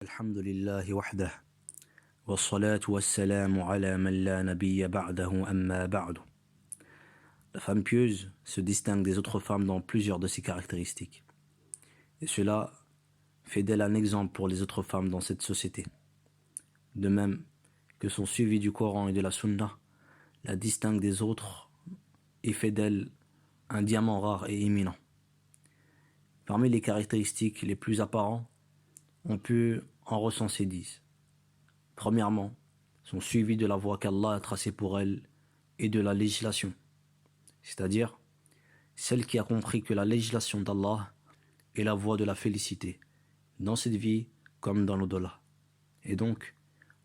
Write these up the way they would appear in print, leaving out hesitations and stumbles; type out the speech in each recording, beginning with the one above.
الحمد لله وحده والصلاة والسلام على من لا نبي بعده أما بعد. La femme pieuse se distingue des autres femmes dans plusieurs de ses caractéristiques. Et cela fait d'elle un exemple pour les autres femmes dans cette société. De même que son suivi du Coran et de la Sunna la distingue des autres et fait d'elle un diamant rare et éminent. Parmi les caractéristiques les plus apparentes, on peut en recenser 10. Premièrement, son suivi de la voie qu'Allah a tracée pour elle et de la législation, c'est-à-dire celle qui a compris que la législation d'Allah est la voie de la félicité, dans cette vie comme dans l'au-delà. Et donc,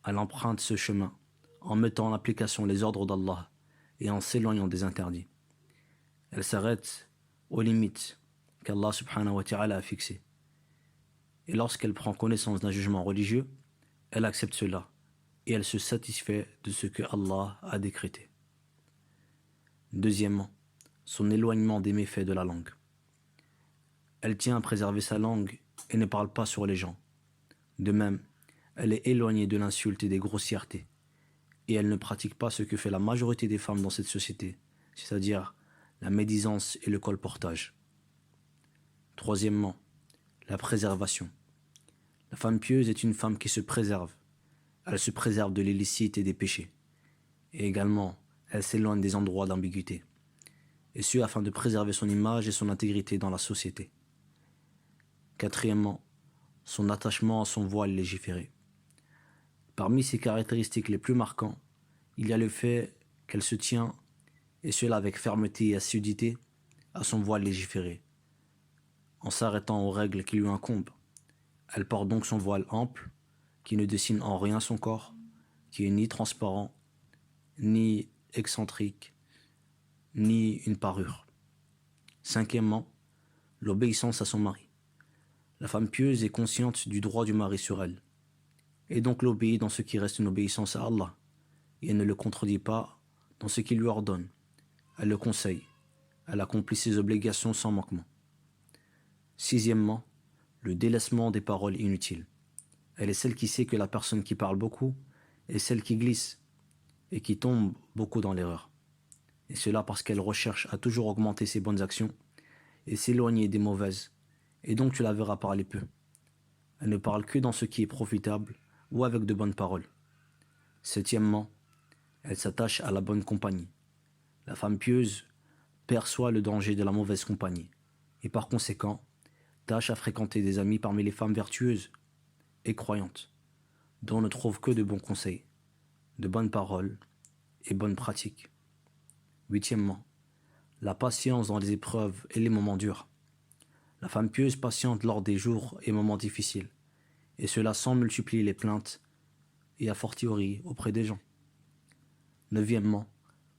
elle emprunte ce chemin en mettant en application les ordres d'Allah et en s'éloignant des interdits. Elle s'arrête aux limites qu'Allah subhanahu wa ta'ala a fixées. Et lorsqu'elle prend connaissance d'un jugement religieux, elle accepte cela et elle se satisfait de ce que Allah a décrété. Deuxièmement, son éloignement des méfaits de la langue. Elle tient à préserver sa langue et ne parle pas sur les gens. De même, elle est éloignée de l'insulte et des grossièretés. Et elle ne pratique pas ce que fait la majorité des femmes dans cette société, c'est-à-dire la médisance et le colportage. Troisièmement, la préservation. La femme pieuse est une femme qui se préserve. Elle se préserve de l'illicite et des péchés. Et également, elle s'éloigne des endroits d'ambiguïté. Et ce, afin de préserver son image et son intégrité dans la société. Quatrièmement, son attachement à son voile légiféré. Parmi ses caractéristiques les plus marquantes, il y a le fait qu'elle se tient, et cela avec fermeté et assiduité, à son voile légiféré, en s'arrêtant aux règles qui lui incombent. Elle porte donc son voile ample, qui ne dessine en rien son corps, qui est ni transparent, ni excentrique, ni une parure. Cinquièmement, l'obéissance à son mari. La femme pieuse est consciente du droit du mari sur elle, et donc l'obéit dans ce qui reste une obéissance à Allah, et elle ne le contredit pas dans ce qu'il lui ordonne. Elle le conseille, elle accomplit ses obligations sans manquement. Sixièmement, le délaissement des paroles inutiles. Elle est celle qui sait que la personne qui parle beaucoup est celle qui glisse et qui tombe beaucoup dans l'erreur. Et cela parce qu'elle recherche à toujours augmenter ses bonnes actions et s'éloigner des mauvaises. Et donc tu la verras parler peu. Elle ne parle que dans ce qui est profitable ou avec de bonnes paroles. Septièmement, elle s'attache à la bonne compagnie. La femme pieuse perçoit le danger de la mauvaise compagnie et par conséquent tâche à fréquenter des amis parmi les femmes vertueuses et croyantes, dont on ne trouve que de bons conseils, de bonnes paroles et bonnes pratiques. Huitièmement, la patience dans les épreuves et les moments durs. La femme pieuse patiente lors des jours et moments difficiles, et cela sans multiplier les plaintes et a fortiori auprès des gens. Neuvièmement,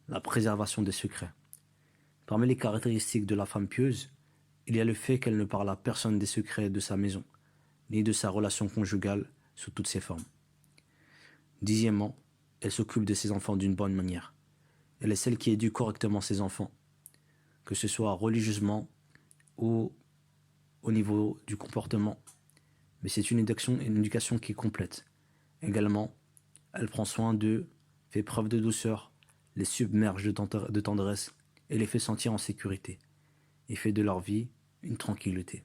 la préservation des secrets. Parmi les caractéristiques de la femme pieuse, il y a le fait qu'elle ne parle à personne des secrets de sa maison, ni de sa relation conjugale sous toutes ses formes. Dixièmement, elle s'occupe de ses enfants d'une bonne manière. Elle est celle qui éduque correctement ses enfants, que ce soit religieusement ou au niveau du comportement. Mais c'est une éducation qui est complète. Également, elle prend soin d'eux, fait preuve de douceur, les submerge de tendresse et les fait sentir en sécurité, et fait de leur vie une tranquillité.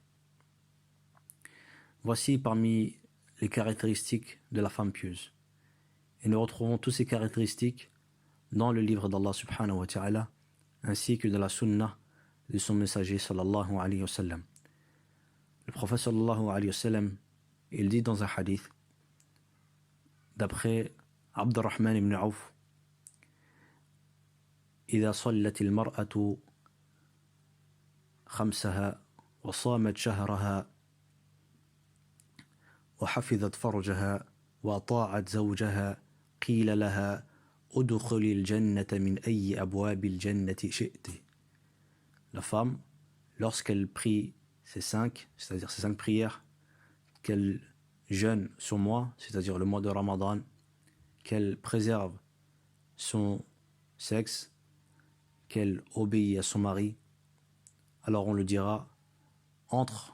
Voici parmi les caractéristiques de la femme pieuse. Et nous retrouvons toutes ces caractéristiques dans le livre d'Allah subhanahu wa ta'ala, ainsi que dans la sunna de son messager sallallahu alayhi wa sallam. Le prophète sallallahu alayhi wa sallam, il dit dans un hadith, d'après Abdurrahman ibn Auf, إذا صلت المرأة خمسها وصامت شهرها وحفظت فرجها وأطاعت زوجها قيل لها ادخل الجنة من أي أبواب الجنة شئت. La femme, lorsqu'elle prie c'est-à-dire ces 5 prières, qu'elle jeûne sur moi, c'est-à-dire le mois de Ramadan, qu'elle préserve son sexe, qu'elle obéit à son mari, alors on le dira, entre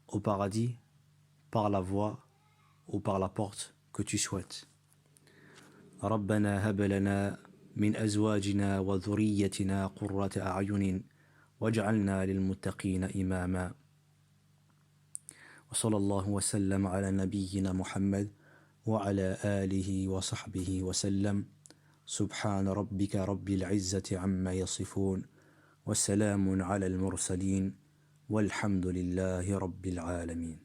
au paradis par la voie ou par la porte que tu souhaites. ربنا هب لنا من أزواجنا وذريتنا قرة أعين واجعلنا للمتقين إماما. وصلى الله وسلم على نبينا محمد وعلى آله وصحبه وسلم. سبحان ربك رب العزة عما يصفون والسلام على المرسلين والحمد لله رب العالمين.